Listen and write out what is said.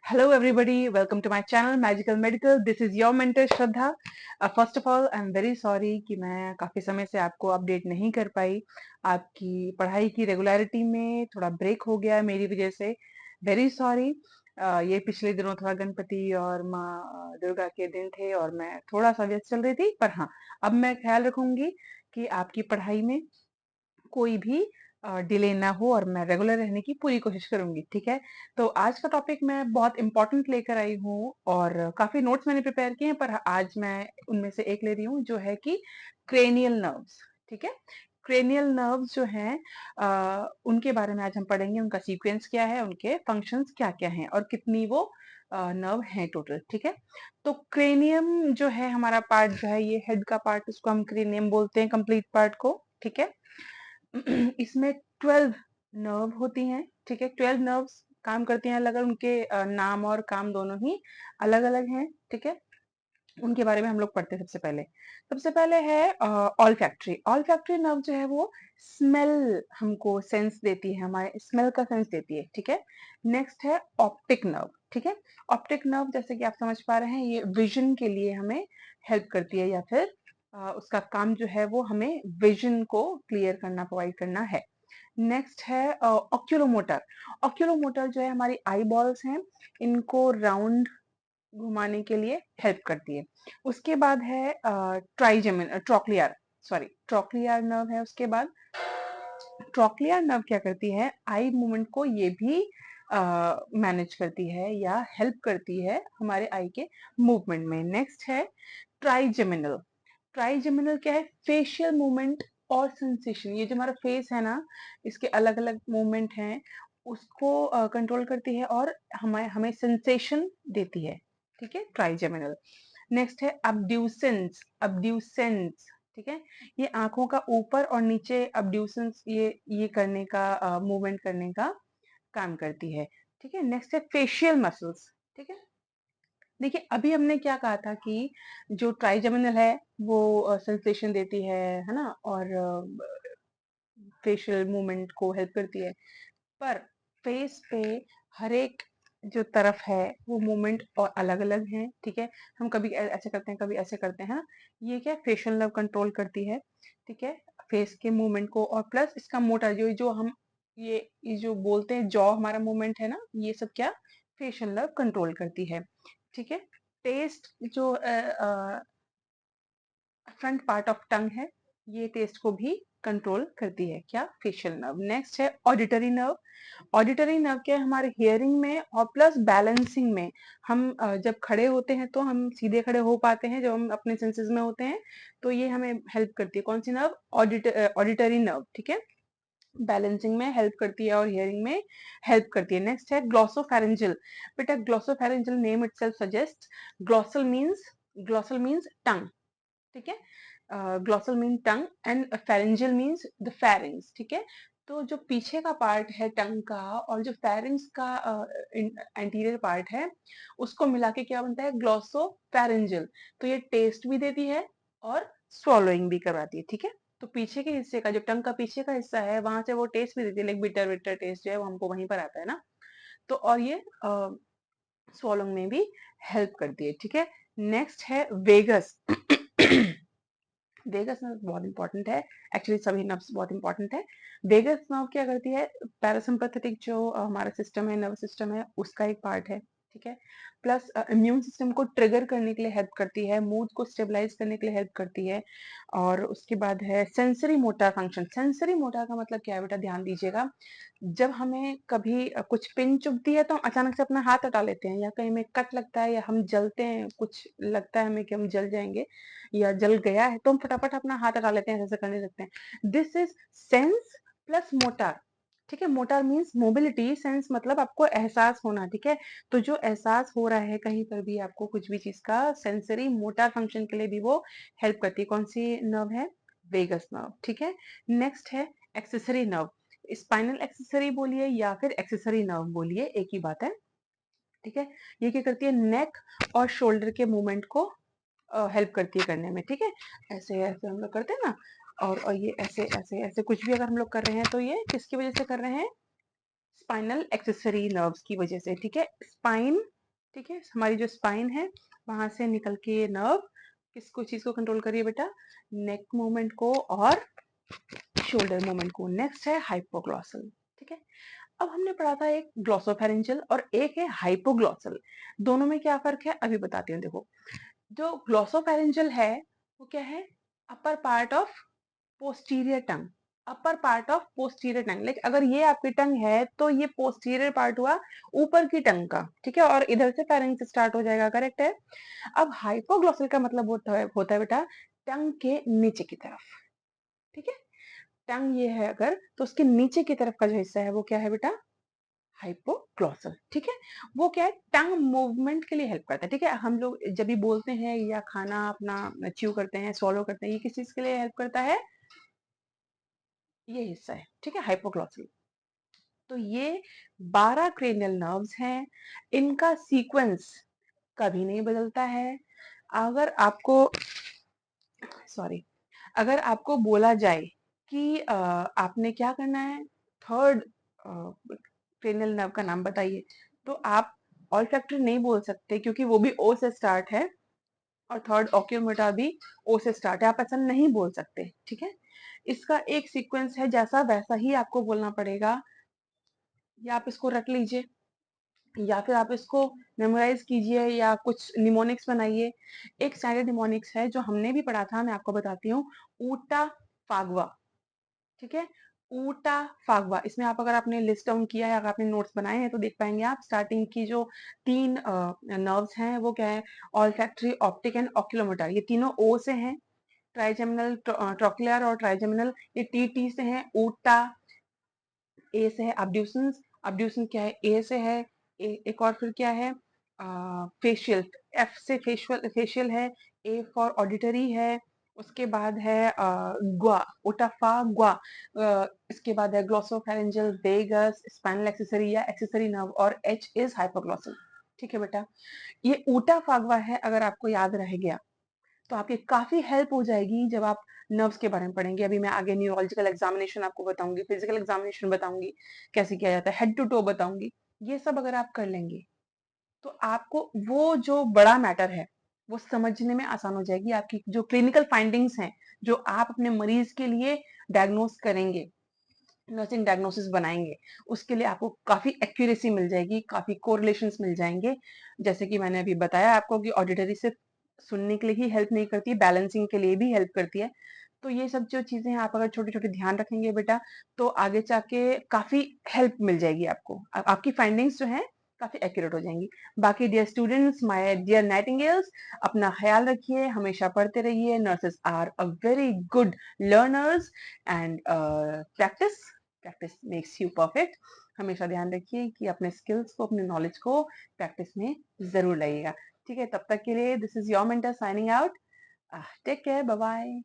Hello, everybody. Welcome to my channel Magical Medical. This is your mentor Shraddha. First of all, I'm very sorry कि मैं काफी समय से आपको update नहीं कर पाई. आपकी पढ़ाई की रेगुलरिटी में थोड़ा ब्रेक हो गया मेरी वजह से. Very sorry. ये पिछले दिनों थोड़ा गणपति और माँ दुर्गा के दिन थे और मैं थोड़ा सा व्यस्त चल रही थी. पर हाँ, अब मैं ख्याल रखूंगी कि आपकी पढ़ाई में कोई भी डिले ना हो और मैं रेगुलर रहने की पूरी कोशिश करूंगी. ठीक है. तो आज का टॉपिक मैं बहुत इंपॉर्टेंट लेकर आई हूँ और काफी नोट्स मैंने प्रिपेयर किए हैं, पर आज मैं उनमें से एक ले रही हूँ जो है कि क्रेनियल नर्व्स. ठीक है. क्रेनियल नर्व्स जो हैं उनके बारे में आज हम पढ़ेंगे. उनका सीक्वेंस क्या है, उनके फंक्शंस क्या क्या हैं और कितनी वो नर्व हैं टोटल. ठीक है. तो क्रेनियम जो है हमारा पार्ट जो है, ये हेड का पार्ट, उसको हम क्रेनियम बोलते हैं, कंप्लीट पार्ट को. ठीक है. इसमें 12 नर्व होती हैं. ठीक है. 12 नर्व्स काम करती हैं अलग अलग. उनके नाम और काम दोनों ही अलग अलग हैं. ठीक है. उनके बारे में हम लोग पढ़ते हैं. सबसे पहले है all factory. All factory nerve जो है वो स्मेल हमको सेंस देती है, हमारे स्मेल का सेंस देती है. ठीक है. नेक्स्ट है ऑप्टिक नर्व. ठीक है. ऑप्टिक नर्व जैसे कि आप समझ पा रहे हैं, ये विजन के लिए हमें हेल्प करती है, या फिर उसका काम जो है वो हमें विजन को क्लियर करना, प्रोवाइड करना है. नेक्स्ट है ऑक्यूलोमोटर. ऑक्यूलोमोटर जो है हमारी आई बॉल्स हैं, इनको राउंड घुमाने के लिए हेल्प करती है. उसके बाद है ट्राइजेमिन ट्रोक्लियर, सॉरी ट्रोक्लियर नर्व है. उसके बाद ट्रोक्लियर नर्व क्या करती है, आई मूवमेंट को ये भी मैनेज करती है या हेल्प करती है हमारे आई के मूवमेंट में. नेक्स्ट है ट्राइजेमिनल. ट्राइजेमिनल क्या है, फेशियल मूवमेंट और सेंसेशन. ये जो हमारा फेस है ना, इसके अलग अलग मूवमेंट हैं, उसको कंट्रोल करती है और हमें हमें सेंसेशन देती है. ठीक है. ट्राइजेमिनल. नेक्स्ट है अब्ड्यूसेंस. अब्ड्यूसेंस. ठीक है. ये आंखों का ऊपर और नीचे अब्ड्यूसेंस, ये करने का, मूवमेंट करने का काम करती है. ठीक है. नेक्स्ट है फेशियल मसल्स. ठीक है. देखिए, अभी हमने क्या कहा था कि जो ट्राइजेमिनल है वो सेंसेशन देती है ना, और फेशियल मूवमेंट को हेल्प करती है. पर फेस पे हर एक जो तरफ है वो मूवमेंट और अलग अलग है. ठीक है. हम कभी ऐसे करते हैं, कभी ऐसे करते हैं. ये क्या, फेशियल नर्व कंट्रोल करती है. ठीक है. फेस के मूवमेंट को, और प्लस इसका मोटर जो जो हम ये जो बोलते हैं जॉ हमारा मूवमेंट है ना, ये सब क्या फेशियल नर्व कंट्रोल करती है. ठीक है. टेस्ट जो फ्रंट पार्ट ऑफ टंग है, ये टेस्ट को भी कंट्रोल करती है, क्या, फेशियल नर्व. नेक्स्ट है ऑडिटरी नर्व. ऑडिटरी नर्व क्या है, हमारे हियरिंग में और प्लस बैलेंसिंग में. हम जब खड़े होते हैं तो हम सीधे खड़े हो पाते हैं, जब हम अपने सेंसेस में होते हैं तो ये हमें हेल्प करती है. कौन सी नर्व, ऑडिटरी नर्व. ठीक है. बैलेंसिंग में हेल्प करती है और हियरिंग में हेल्प करती है. नेक्स्ट है ग्लॉसोफेरेंजियल. बेटा glossopharyngeal name itself suggest, glossal means tongue. ठीक है. Glossal mean tongue and pharyngeal means the pharynx. ठीक है. तो जो पीछे का पार्ट है टंग का और जो फेरिंग्स का एंटीरियर पार्ट है, उसको मिला के क्या बनता है, ग्लॉसो फेरेंजियल. तो ये टेस्ट भी देती है और स्वॉलोइंग भी करवाती है. ठीक है. तो पीछे के हिस्से का, जो टंग का पीछे का हिस्सा है, वहां से वो टेस्ट भी देती है, लाइक बिटर बिटर टेस्ट जो है वो हमको वहीं पर आता है ना. तो और ये स्वॉलोइंग में भी हेल्प करती है. ठीक है. नेक्स्ट है वेगस. वेगस नर्व बहुत इंपॉर्टेंट है. एक्चुअली सभी नर्व्स बहुत इंपॉर्टेंट है. वेगस नर्व क्या करती है, पैरासिम्पैथेटिक जो हमारा सिस्टम है, नर्व सिस्टम है, उसका एक पार्ट है. ठीक है. प्लस इम्यून सिस्टम को ट्रिगर करने के लिए हेल्प करती है, मूड को स्टेबलाइज करने के लिए हेल्प करती है. और उसके बाद है sensory motor function. Sensory motor का मतलब क्या है बेटा, ध्यान दीजिएगा. जब हमें कभी कुछ पिन चुभती है तो हम अचानक से अपना हाथ हटा लेते हैं, या कहीं में कट लगता है, या हम जलते हैं, कुछ लगता है हमें कि हम जल जाएंगे या जल गया है, तो हम फटाफट अपना हाथ हटा लेते हैं, ऐसे करने लगते हैं. This is sense plus motor. ठीक है. मोटर मीन्स मोबिलिटी, सेंस मतलब आपको एहसास होना. ठीक है. तो जो एहसास हो रहा है कहीं पर भी आपको कुछ भी चीज का, सेंसरी मोटर फंक्शन के लिए भी वो हेल्प करती है. कौन सी नर्व है, वेगस नर्व. ठीक है. नेक्स्ट है एक्सेसरी नर्व. स्पाइनल एक्सेसरी बोलिए या फिर एक्सेसरी नर्व बोलिए, एक ही बात है. ठीक है. ये क्या करती है, नेक और शोल्डर के मूवमेंट को हेल्प करती है करने में. ठीक है. ऐसे ऐसे हम लोग करते हैं ना, और ये ऐसे ऐसे ऐसे कुछ भी अगर हम लोग कर रहे हैं तो ये किसकी वजह से कर रहे हैं, स्पाइनल एक्सेसरी नर्व्स की वजह से. ठीक है. स्पाइन ठीक है, हमारी जो स्पाइन है वहां से निकल के ये नर्व किसको चीज को कंट्रोल करिए बेटा, नेक मूवमेंट को और शोल्डर मूवमेंट को। नेक्स्ट है हाइपोग्लॉसल। ठीक है, अब हमने पढ़ा था एक ग्लॉसोफेरेंजियल और एक है हाइपोग्लॉसल। दोनों में क्या फर्क है अभी बताती हूँ। देखो, जो ग्लॉसोफेरेंजियल है वो क्या है, upper part of posterior tongue, upper part of posterior tongue. Like अगर ये आपकी टंग है तो ये पोस्टीरियर पार्ट हुआ ऊपर की टंग का, ठीक है, और इधर से फेरेंक्स स्टार्ट हो जाएगा, करेक्ट है। अब हाइपोग्लॉसल का मतलब होता है बेटा टंग के नीचे की तरफ। ठीक है, टंग ये है अगर, तो उसके नीचे की तरफ का जो हिस्सा है वो क्या है बेटा, हाइपोग्लॉसल। ठीक है, वो क्या है, टंग मूवमेंट के लिए हेल्प करता है। ठीक है, हम लोग जब भी बोलते हैं या खाना अपना च्यू करते हैं, swallow करते हैं, ये किस चीज के लिए हेल्प करता है, ये हिस्सा है। ठीक है, हाइपोग्लॉसल। तो ये 12 क्रेनियल नर्व्स हैं, इनका सीक्वेंस कभी नहीं बदलता है। अगर आपको, सॉरी, अगर आपको बोला जाए कि आपने क्या करना है, थर्ड क्रेनियल नर्व का नाम बताइए, तो आप ऑल्फैक्टरी नहीं बोल सकते क्योंकि वो भी ओ से स्टार्ट है, और थर्ड ऑक्यूलोमोटर भी ओ से स्टार्ट है, आप ऐसा नहीं बोल सकते। ठीक है, इसका एक सीक्वेंस है, जैसा वैसा ही आपको बोलना पड़ेगा, या आप इसको रट लीजिए या फिर आप इसको मेमोराइज कीजिए या कुछ निमोनिक्स बनाइए। एक स्टैंडर्ड निमोनिक्स है जो हमने भी पढ़ा था, मैं आपको बताती हूँ, ऊटा फागवा। ठीक है, ऊटा फागवा, इसमें आप अगर आपने लिस्ट डाउन किया है, अगर आपने नोट्स बनाए हैं तो देख पाएंगे आप, स्टार्टिंग की जो तीन नर्व्स हैं वो क्या है, ऑल्फैक्टरी, ऑप्टिक एंड ऑक्यूलोमोटर, ये तीनों ओ से हैं। ट्राइजेमिनल, ट्रोक्लियर और ट्राइजेमिनल ये टी टी से हैं। ऊटा ए से है। अब्ड्यूसेंस, अब्ड्यूसेंस क्या है, ए से है। एक और फिर क्या है, फेशियल, एफ से फेशियल, फेशियल है। ए फॉर ऑडिटरी है। उसके बाद है ग्वा, ओटाफा ग्वा। इसके बाद है ग्लोसोफेरेंजियल, वेगस, स्पाइनल एक्सेसरी या एक्सेसरी नर्व, और एच इज हाइपोग्लॉसल। ठीक है बेटा, ये ऊटा फागवा है, अगर आपको याद रह गया तो आपकी काफी हेल्प हो जाएगी जब आप नर्व्स के बारे में पढ़ेंगे। अभी मैं आगे न्यूरोलॉजिकल एग्जामिनेशन आपको बताऊंगी, फिजिकल एग्जामिनेशन बताऊंगी, कैसे किया जाता है, हेड टू टो बताऊंगी। ये सब अगर आप कर लेंगे तो आपको वो जो बड़ा मैटर है वो समझने में आसान हो जाएगी। आपकी जो क्लिनिकल फाइंडिंग्स हैं, जो आप अपने मरीज के लिए डायग्नोस करेंगे, नर्सिंग डायग्नोसिस बनाएंगे, उसके लिए आपको काफी एक्यूरेसी मिल जाएगी, काफी कोरिलेशंस मिल जाएंगे। जैसे कि मैंने अभी बताया आपको कि ऑडिटरी सिर्फ सुनने के लिए ही हेल्प नहीं करती, बैलेंसिंग के लिए भी हेल्प करती है। तो ये सब जो चीजें हैं आप अगर छोटे छोटे ध्यान रखेंगे बेटा, तो आगे जाके काफी हेल्प मिल जाएगी आपको, आपकी फाइंडिंग्स जो है काफी एक्यूरेट हो जाएंगी। बाकी dear students, my dear nightingales, अपना ख्याल रखिए, हमेशा पढ़ते रहिए। Nurses are a very good learners and practice, practice makes you perfect. हमेशा ध्यान रखिए कि अपने स्किल्स को, अपने नॉलेज को प्रैक्टिस में जरूर लाइएगा। ठीक है, तब तक के लिए this is your mentor signing out. Take care, bye bye.